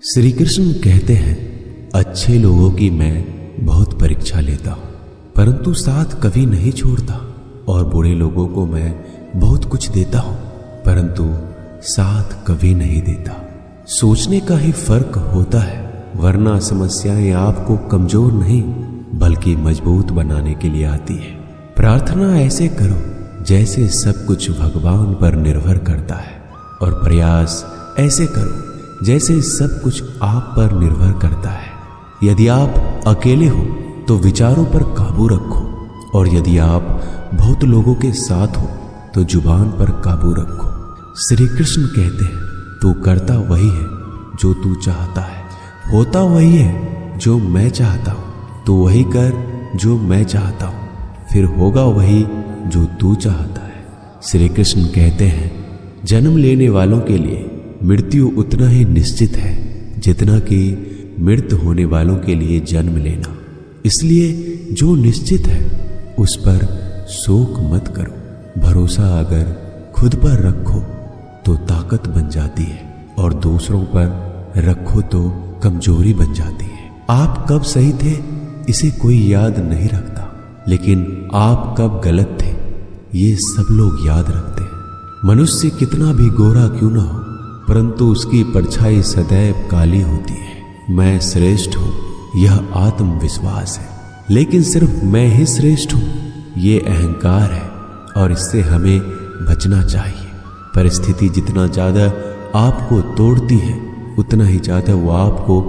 श्री कृष्ण कहते हैं, अच्छे लोगों की मैं बहुत परीक्षा लेता हूं, परंतु साथ कभी नहीं छोड़ता, और बुरे लोगों को मैं बहुत कुछ देता हूं, परंतु साथ कभी नहीं देता। सोचने का ही फर्क होता है, वरना समस्याएं आपको कमजोर नहीं बल्कि मजबूत बनाने के लिए आती है। प्रार्थना ऐसे करो जैसे सब कुछ भगवान पर निर्भर करता है, और प्रयास ऐसे करो जैसे सब कुछ आप पर निर्भर करता है। यदि आप अकेले हो तो विचारों पर काबू रखो, और यदि आप बहुत लोगों के साथ हो तो जुबान पर काबू रखो। श्री कृष्ण कहते हैं, तू करता वही है जो तू चाहता है, होता वही है जो मैं चाहता हूं, तू वही कर जो मैं चाहता हूं, फिर होगा वही जो तू चाहता है। श्री कृष्ण कहते हैं, जन्म लेने वालों के लिए मृत्यु उतना ही निश्चित है जितना कि मृत्यु होने वालों के लिए जन्म लेना। इसलिए जो निश्चित है उस पर शोक मत करो। भरोसा अगर खुद पर रखो तो ताकत बन जाती है, और दूसरों पर रखो तो कमजोरी बन जाती है। आप कब सही थे इसे कोई याद नहीं रखता, लेकिन आप कब गलत थे ये सब लोग याद रखते हैं। मनुष्य कितना भी गोरा क्यों ना हो, परंतु उसकी परछाई सदैव काली होती है। मैं श्रेष्ठ हूं यह आत्मविश्वास है, लेकिन सिर्फ मैं ही श्रेष्ठ हूं ये अहंकार है, और इससे हमें बचना चाहिए। परिस्थिति जितना ज्यादा आपको तोड़ती है उतना ही ज्यादा वो आपको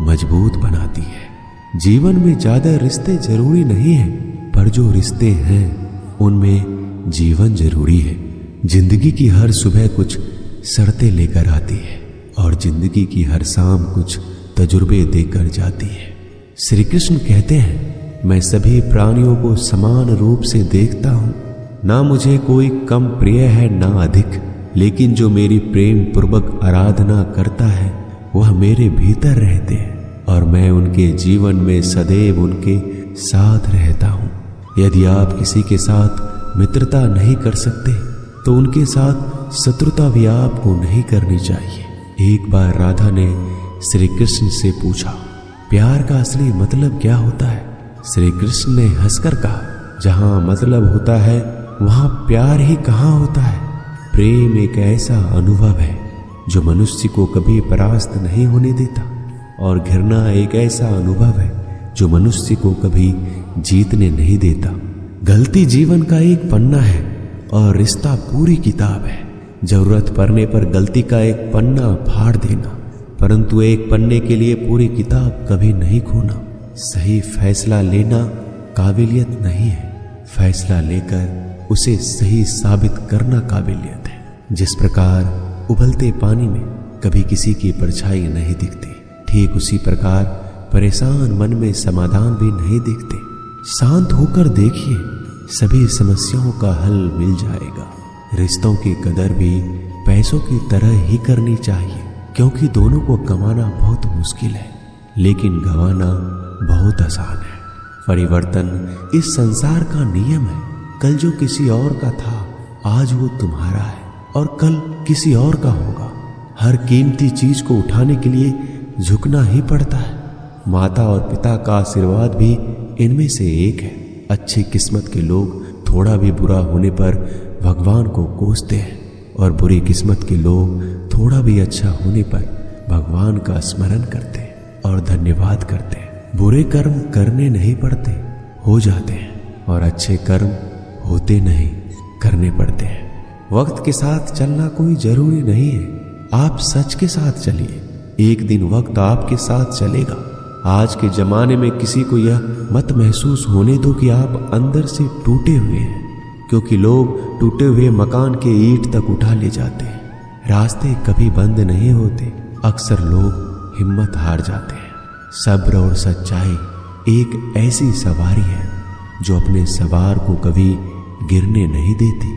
मजबूत बनाती है। जीवन में ज्यादा रिश्ते जरूरी नहीं है, पर जो रिश्ते हैं उनमें जीवन जरूरी है। जिंदगी की हर सुबह कुछ शर्तें लेकर आती है, और जिंदगी की हर शाम कुछ तजुर्बे देकर जाती है। श्री कृष्ण कहते हैं, मैं सभी प्राणियों को समान रूप से देखता हूं, ना मुझे कोई कम प्रिय है ना अधिक, लेकिन जो मेरी प्रेम पूर्वक आराधना करता है वह मेरे भीतर रहते हैं, और मैं उनके जीवन में सदैव उनके साथ रहता हूं। यदि आप किसी के साथ मित्रता नहीं कर सकते तो उनके साथ शत्रुता भी आपको नहीं करनी चाहिए। एक बार राधा ने श्री कृष्ण से पूछा, प्यार का असली मतलब क्या होता है? श्री कृष्ण ने हंसकर कहा, जहां मतलब होता है वहां प्यार ही कहां होता है। प्रेम एक ऐसा अनुभव है जो मनुष्य को कभी परास्त नहीं होने देता, और घृणा एक ऐसा अनुभव है जो मनुष्य को कभी जीतने नहीं देता। गलती जीवन का एक पन्ना है और रिश्ता पूरी किताब है। जरूरत पड़ने पर गलती का एक पन्ना फाड़ देना, परंतु एक पन्ने के लिए पूरी किताब कभी नहीं खोना। सही फैसला लेना काबिलियत नहीं है, फैसला लेकर उसे सही साबित करना काबिलियत है। जिस प्रकार उबलते पानी में कभी किसी की परछाई नहीं दिखती, ठीक उसी प्रकार परेशान मन में समाधान भी नहीं दिखते। शांत होकर देखिए, सभी समस्याओं का हल मिल जाएगा। रिश्तों की कदर भी पैसों की तरह ही करनी चाहिए, क्योंकि दोनों को कमाना बहुत मुश्किल है, लेकिन गंवाना बहुत आसान है। परिवर्तन इस संसार का नियम है। कल जो किसी और का था आज वो तुम्हारा है, और कल किसी और का होगा। हर कीमती चीज को उठाने के लिए झुकना ही पड़ता है। माता और पिता का आशीर्वाद भी इनमें से एक है। अच्छी किस्मत के लोग थोड़ा भी बुरा होने पर भगवान को कोसते हैं, और बुरी किस्मत के लोग थोड़ा भी अच्छा होने पर भगवान का स्मरण करते हैं और धन्यवाद करते हैं। बुरे कर्म करने नहीं पड़ते, हो जाते हैं, और अच्छे कर्म होते नहीं, करने पड़ते हैं। वक्त के साथ चलना कोई जरूरी नहीं है, आप सच के साथ चलिए, एक दिन वक्त आपके साथ चलेगा। आज के जमाने में किसी को यह मत महसूस होने दो कि आप अंदर से टूटे हुए हैं, क्योंकि लोग टूटे हुए मकान के ईंट तक उठा ले जाते हैं। रास्ते कभी बंद नहीं होते, अक्सर लोग हिम्मत हार जाते हैं। सब्र और सच्चाई एक ऐसी सवारी है जो अपने सवार को कभी गिरने नहीं देती,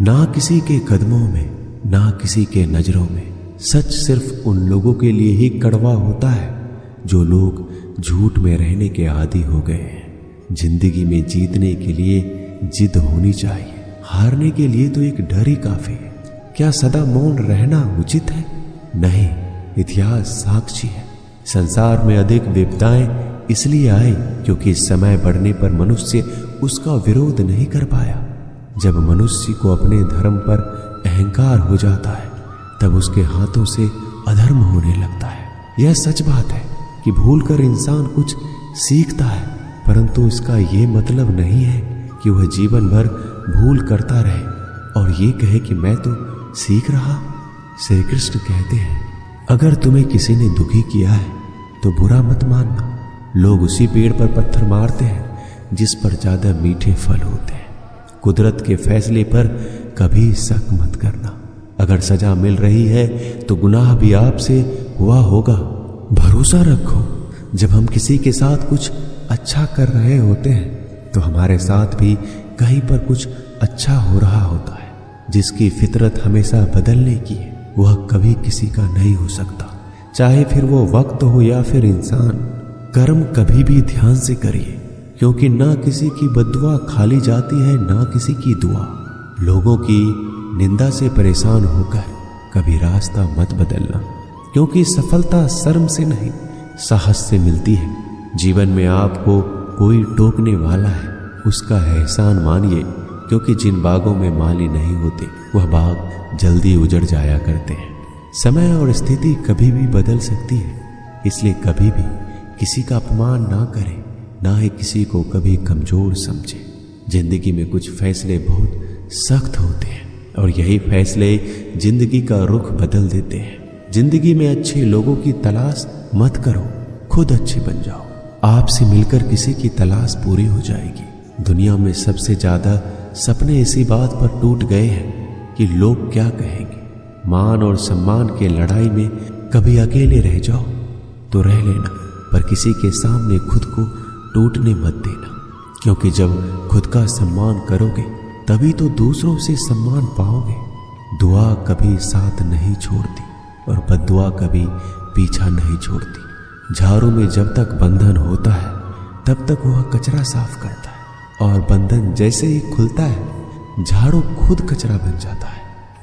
ना किसी के कदमों में, ना किसी के नजरों में। सच सिर्फ उन लोगों के लिए ही कड़वा होता है जो लोग झूठ में रहने के आदी हो गए हैं। जिंदगी में जीतने के लिए जिद होनी चाहिए, हारने के लिए तो एक डर ही काफी है। क्या सदा मौन रहना उचित है? नहीं, इतिहास साक्षी है। संसार में अधिक विपदाएं इसलिए आई क्योंकि समय बढ़ने पर मनुष्य उसका विरोध नहीं कर पाया। जब मनुष्य को अपने धर्म पर अहंकार हो जाता है तब उसके हाथों से अधर्म होने लगता है। यह सच बात है कि भूलकर इंसान कुछ सीखता है, परंतु इसका ये मतलब नहीं है कि वह जीवन भर भूल करता रहे और ये कहे कि मैं तो सीख रहा। श्री कृष्ण कहते हैं, अगर तुम्हें किसी ने दुखी किया है तो बुरा मत मानना। लोग उसी पेड़ पर पत्थर मारते हैं जिस पर ज्यादा मीठे फल होते हैं। कुदरत के फैसले पर कभी शक मत करना। अगर सजा मिल रही है तो गुनाह भी आपसे हुआ होगा। भरोसा रखो, जब हम किसी के साथ कुछ अच्छा कर रहे होते हैं तो हमारे साथ भी कहीं पर कुछ अच्छा हो रहा होता है। जिसकी फितरत हमेशा बदलने की है वह कभी किसी का नहीं हो सकता, चाहे फिर वो वक्त हो या फिर इंसान। कर्म कभी भी ध्यान से करिए, क्योंकि ना किसी की बद्दुआ खाली जाती है ना किसी की दुआ। लोगों की निंदा से परेशान होकर कभी रास्ता मत बदलना, क्योंकि सफलता शर्म से नहीं साहस से मिलती है। जीवन में आपको कोई टोकने वाला है उसका एहसान मानिए, क्योंकि जिन बागों में माली नहीं होते वह बाग जल्दी उजड़ जाया करते हैं। समय और स्थिति कभी भी बदल सकती है, इसलिए कभी भी किसी का अपमान ना करें, ना ही किसी को कभी कमजोर समझे। जिंदगी में कुछ फैसले बहुत सख्त होते हैं और यही फैसले जिंदगी का रुख बदल देते हैं। जिंदगी में अच्छे लोगों की तलाश मत करो, खुद अच्छे बन जाओ। आपसे मिलकर किसी की तलाश पूरी हो जाएगी। दुनिया में सबसे ज्यादा सपने इसी बात पर टूट गए हैं कि लोग क्या कहेंगे। मान और सम्मान के लड़ाई में कभी अकेले रह जाओ तो रह लेना, पर किसी के सामने खुद को टूटने मत देना, क्योंकि जब खुद का सम्मान करोगे तभी तो दूसरों से सम्मान पाओगे। दुआ कभी साथ नहीं छोड़ती और बद्दुआ कभी पीछा नहीं छोड़ती। झाड़ू में जब तक बंधन होता है तब तक वह कचरा साफ करता है, और बंधन जैसे ही खुलता है झाड़ू खुद कचरा बन जाता है।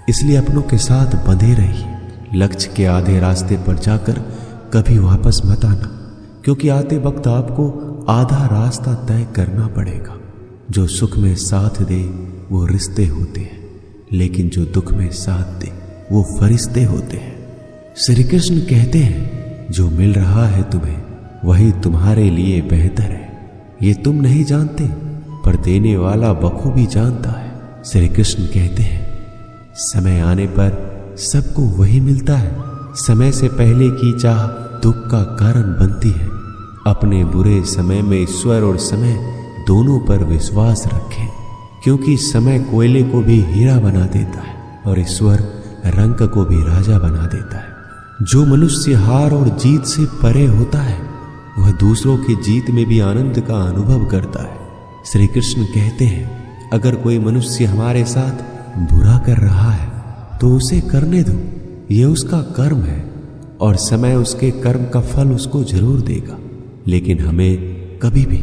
इसलिए अपनों के साथ बंधे रहिए। लक्ष्य के आधे रास्ते पर जाकर कभी वापस मत आना, क्योंकि आते वक्त आपको आधा रास्ता तय करना पड़ेगा। जो सुख में साथ दे वो रिश्ते होते हैं, लेकिन जो दुख में साथ दे वो फरिश्ते होते हैं। श्री कृष्ण कहते हैं, जो मिल रहा है तुम्हें वही तुम्हारे लिए बेहतर है। ये तुम नहीं जानते, पर देने वाला बखूबी जानता है। श्री कृष्ण कहते हैं, समय आने पर सबको वही मिलता है। समय से पहले की चाह दुख का कारण बनती है। अपने बुरे समय में ईश्वर और समय दोनों पर विश्वास रखें, क्योंकि समय कोयले को भी हीरा बना देता है और ईश्वर रंक को भी राजा बना देता है। जो मनुष्य हार और जीत से परे होता है वह दूसरों की जीत में भी आनंद का अनुभव करता है। श्री कृष्ण कहते हैं, अगर कोई मनुष्य हमारे साथ बुरा कर रहा है तो उसे करने दो, यह उसका कर्म है और समय उसके कर्म का फल उसको जरूर देगा। लेकिन हमें कभी भी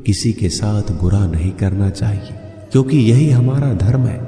किसी के साथ बुरा नहीं करना चाहिए, क्योंकि यही हमारा धर्म है।